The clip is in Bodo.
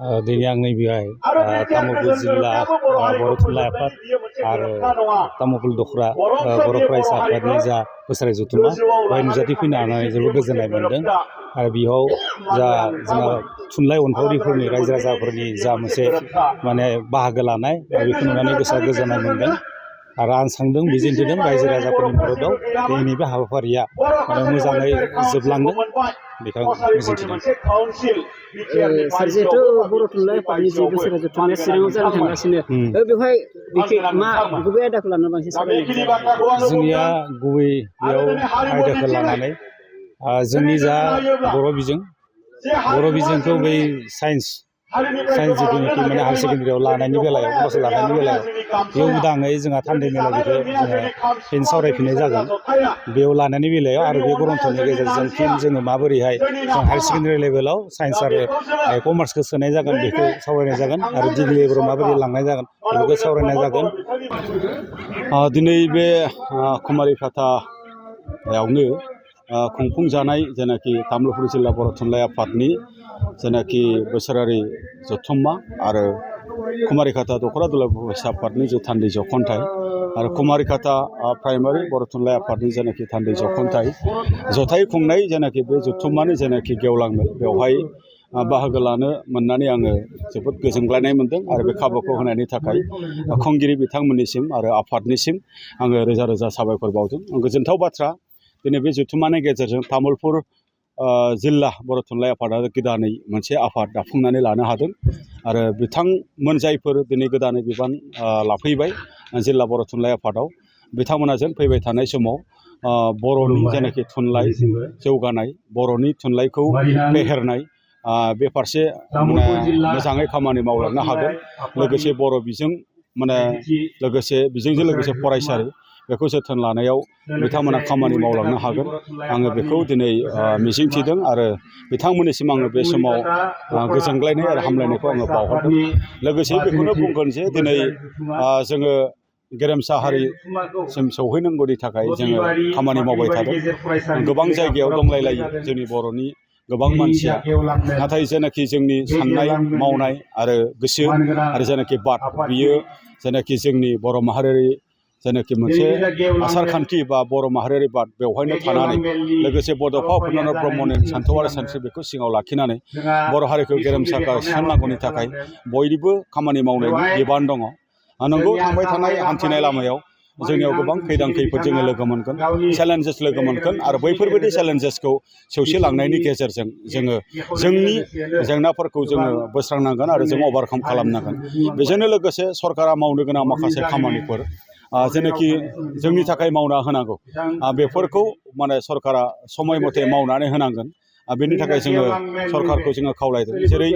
दिनै आं नैबेहाय तामुलपुर जिल्ला बर' थुनलाइ आफाद आरो तामुलपुर दख'रा बर' फरायसा आफादनि जा बोसोरारि जथुम्मा बेवहाय नुजाथिफैनानै जोबोद गोजोननाय मोन्दों। आरो बेयाव जा जोंहा थुनलाइ अनफावरिफोरनि रायजो राजाफोरनि जा मोनसे माने बाहागो लानाय बेखौ नुनानै गोसोआ गोजोननाय मोन्दों। आरो आं सानदों मिजिंथिदों रायजो राजाफोरनि मददाव दिनैनि बे हाबाफारिया माने मोजाङै जोबलांगोन बेखौ मिजिंथिदों। सार जिहेतु बर' थुनलाइ आफादनि जि बोसोरारि जथुम्माया चिराङाव जानो थांगासिनो बेवहाय मा गुबै आयदाखौ लानानै बांसिन सावरायनाय जोंनिया गुबै बेयाव आयदाखौ लानानै जोंनि जा बर' बिजोंखौ बै साइन्स जिथुनाखि माने हायार सेकेन्डारियाव लानायनि बेलायाव क्लास लानायनि बेलायाव बेयाव उदाङै जोंहा थान्दै मेला बेखौ जोङो फिन सावरायफिननाय जागोन। बेयाव लानायनि बेलायाव आरो बे ग्रन्थनि गेजेरजों फिन जोङो माबोरैहाय जों हायार सेकेन्डारि लेभेलाव साइन्स आरो कमार्सखौ सोनाय जागोन बेखौ सावरायनाय जागोन आरो डिग्रि लेभेलाव माबायदि लांनाय जागोन बेखौ सावरायनाय जागोन। दिनै बे कुमारिघाटायावनो खुंफुंजानाय जेनाखि तामुलपुर जिल्ला बर' थुनलाइ आफादनि जेनाखि बोसोरारि जथुम्मा आरो कुमारिघाटा दख'रा दुलाराय फरायसा आफादनि जे थान्दै जख'न्थाइ आरो कुमारिघाटा प्राइमारि बर' थुनलाइ आफादनि जेनाखि थान्दै जख'न्थाइ जथाय खुंनाय जेनाखि बे जथुम्मानि जेनाखि गेवलां मेल बेवहाय बाहागो लानो मोननानै आङो जोबोद गोजोनग्लायनाय मोन्दों। आरो बे खाबुखौ होनायनि थाखाय खुंगिरि बिथांमोननिसिम आरो आफादनिसिम आङो रोजा रोजा साबायखर बावदों। गोजोनथाव बाथ्रा दिनै बे जथुम्मानि गेजेरजों तामुलपुर जिल्ला बर' थुनलाइ आफादा गोदानै मोनसे आफाद दाफुंनानै लानो हादों। आरो बिथांमोन जायफोर दिनै गोदानै बिबान लाफैबाय जिल्ला बर' थुनलाइ आफादाव बिथांमोना जों फैबाय थानाय समाव बर'नि जेनाखि थुनलाइ जौगानाय बर'नि थुनलाइखौ फेहेरनाय बे फारसे माने मोजाङै खामानि मावलांनो हागोन। लोगोसे बर' बिजों माने लोगोसे बिजोंजों लोगोसे फरायसालि बेखौ जोथोन लानायाव बिथांमोना खामानि मावलांनो हागोन। आङो बेखौ दिनै मिजिंथिदों आरो बिथांमोननिसिम आङो बे समाव गोजोनग्लायनाय आरो हामलायनायखौ आङो बावहरदों। लोगोसे बेखौनो बुंगोन जे दिनै जोङो गेरेमसा हारिसिम सौहैनांगौनि थाखाय जोङो खामानि मावबाय थादों। गोबां जायगायाव दंलायलायो जोंनि बर'नि गोबां मानसिया, नाथाय जेनाखि जोंनि साननाय मावनाय आरो गोसो आरो जेनाखि बाद बियो जेनाखि जोंनि बर' माहारियारि जेनाखि मोनसे आसार खान्थि बा बर' माहारियारि बाद बेवहायनो थानानै लोगोसे बड'फा उपेन्द्रनाथ ब्रह्मनि सान्थौ आरो सानस्रि बेखौ सिङाव लाखिनानै बर' हारिखौ गेरेमसा थिसननांगौनि थाखाय बयनिबो खामानि मावनायनि बिबान दङ। नंगौ, थांबाय थानाय हान्थिनाय लामायाव जोंनियाव गोबां खैदां खैफोद जोङो लोगो मोनगोन, चेलेन्जेस लोगो मोनगोन आरो बैफोरबायदि चेलेन्जेसखौ सौसिलांनायनि गेजेरजों जोङो जोंनि जेंनाफोरखौ जोङो बोस्रांनांगोन आरो जों अभारकाम खालामनांगोन। बेजोंनो लोगोसे सरकारा मावनो गोनां माखासे खामानिफोर जेनाखि जोंनि थाखाय मावना होनांगौ बेफोरखौ माने सरकारा समय मथे मावनानै होनांगोन। बेनि थाखाय जोङो सरकारखौ जोङो खावलायदों। जेरै